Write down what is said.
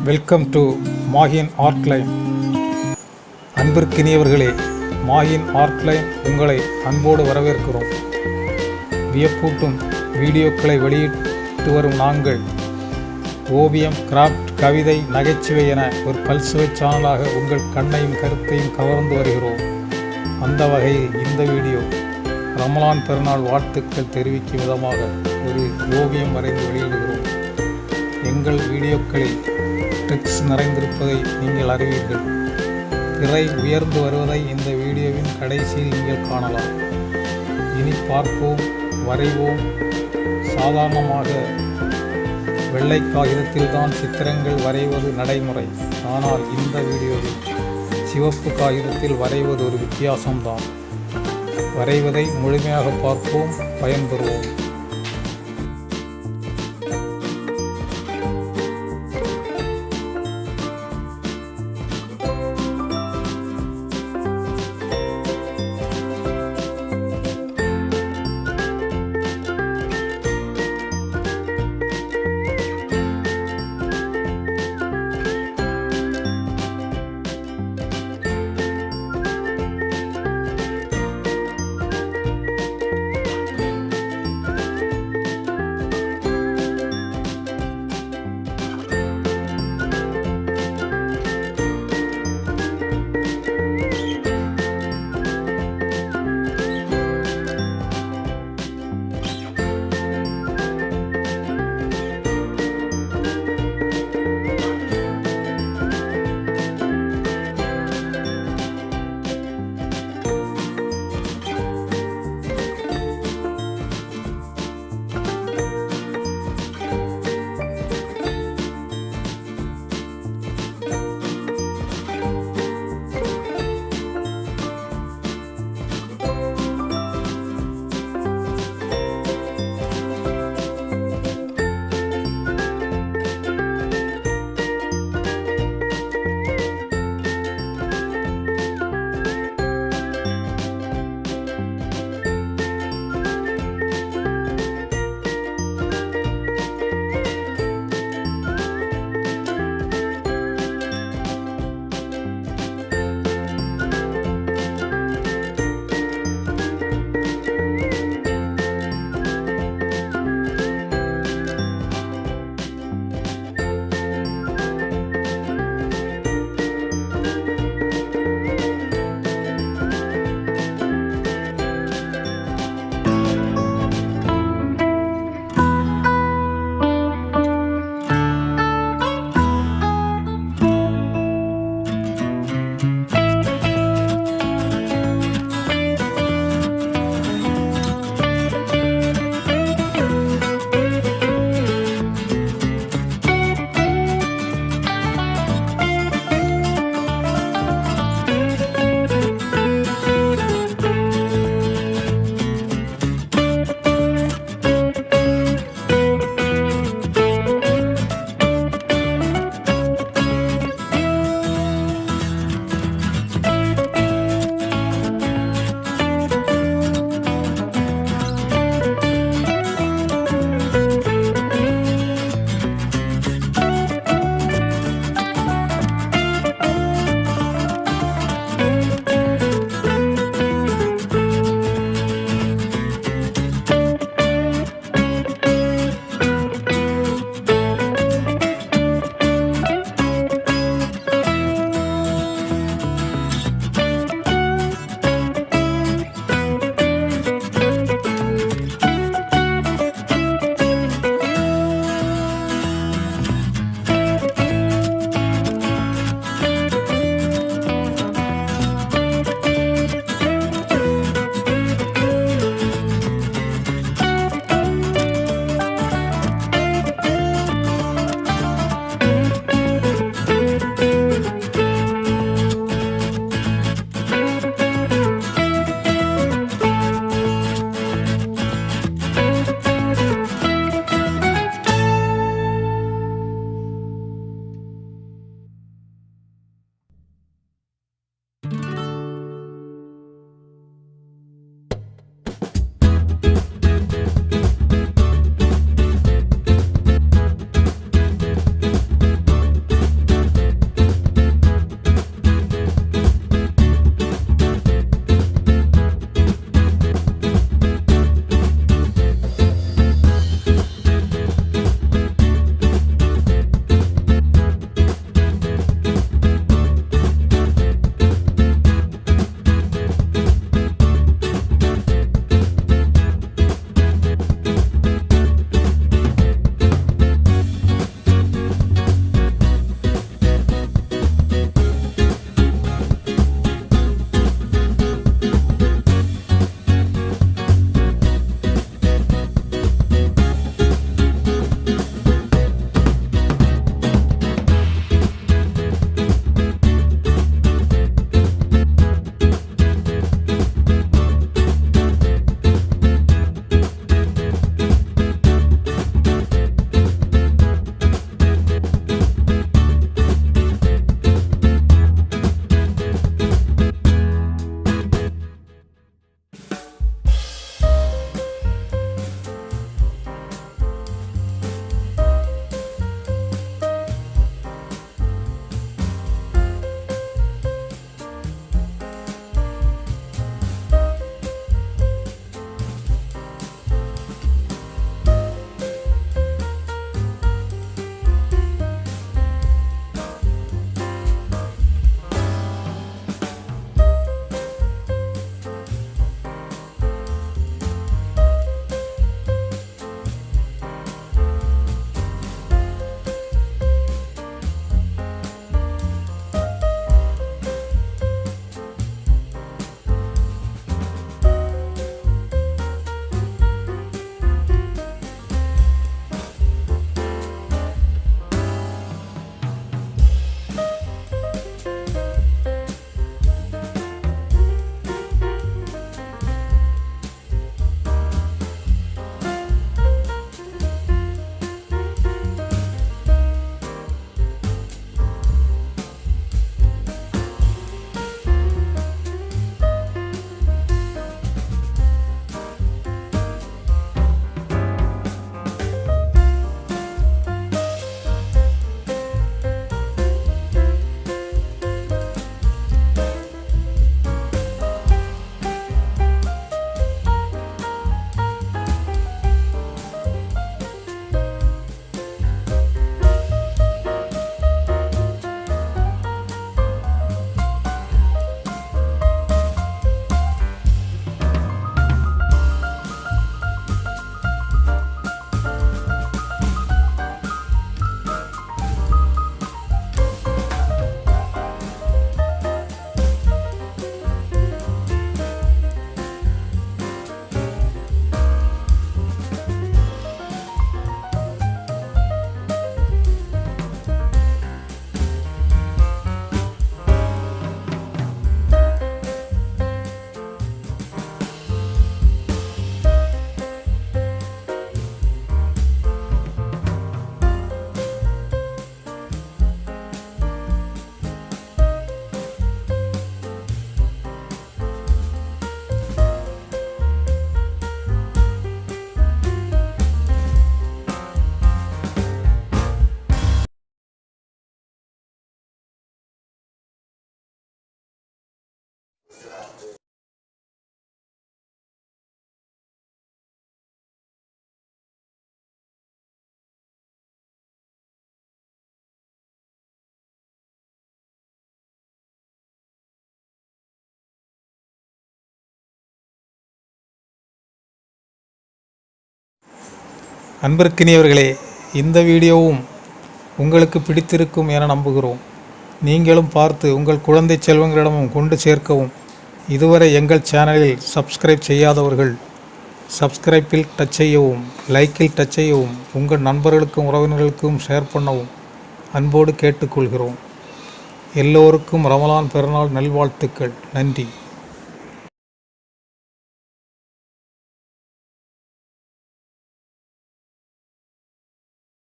Welcome to Mahin ஆர்ட்லைன். அன்பிற்கினியவர்களே, Mahin ஆர்ட்லைன் உங்களை அன்போடு வரவேற்கிறோம். வியப்பூட்டும் வீடியோக்களை வெளியிட்டு வரும் நாங்கள் ஓவியம், கிராஃப்ட், கவிதை, நகைச்சுவை என ஒரு பல்சுவை சேனலாக உங்கள் கண்ணையும் கருத்தையும் கவர்ந்து வருகிறோம். அந்த வகையில் இந்த வீடியோ ரமலான் பெருநாள் வாழ்த்துக்கள் தெரிவிக்கும் விதமாக ஒரு ஓவியம் வரைந்து வெளியிடுகிறோம். எங்கள் வீடியோக்களில் ட்ரிக்ஸ் நிறைந்திருப்பதை நீங்கள் அறிவீர்கள். திரை உயர்ந்து வருவதை இந்த வீடியோவின் கடைசியில் நீங்கள் காணலாம். இனி பார்ப்போம், வரைவோம். சாதாரணமாக வெள்ளை காகிதத்தில் தான் சித்திரங்கள் வரைவது நடைமுறை. ஆனால் இந்த வீடியோவில் சிவப்பு காகிதத்தில் வரைவது ஒரு வித்தியாசம்தான். வரைவதை முழுமையாக பார்ப்போம், பயன்பெறுவோம். அன்பிற்கினியவர்களே, இந்த வீடியோவும் உங்களுக்கு பிடித்திருக்கும் என நம்புகிறோம். நீங்களும் பார்த்து உங்கள் குழந்தை செல்வங்களிடமும் கொண்டு சேர்க்கவும். இதுவரை எங்கள் சேனலில் சப்ஸ்கிரைப் செய்யாதவர்கள் சப்ஸ்கிரைப்பில் டச் செய்யவும், லைக்கில் டச் செய்யவும், உங்கள் நண்பர்களுக்கும் உறவினர்களுக்கும் ஷேர் பண்ணவும் அன்போடு கேட்டுக்கொள்கிறோம். எல்லோருக்கும் ரமலான் பெருநாள் நல்வாழ்த்துக்கள். நன்றி.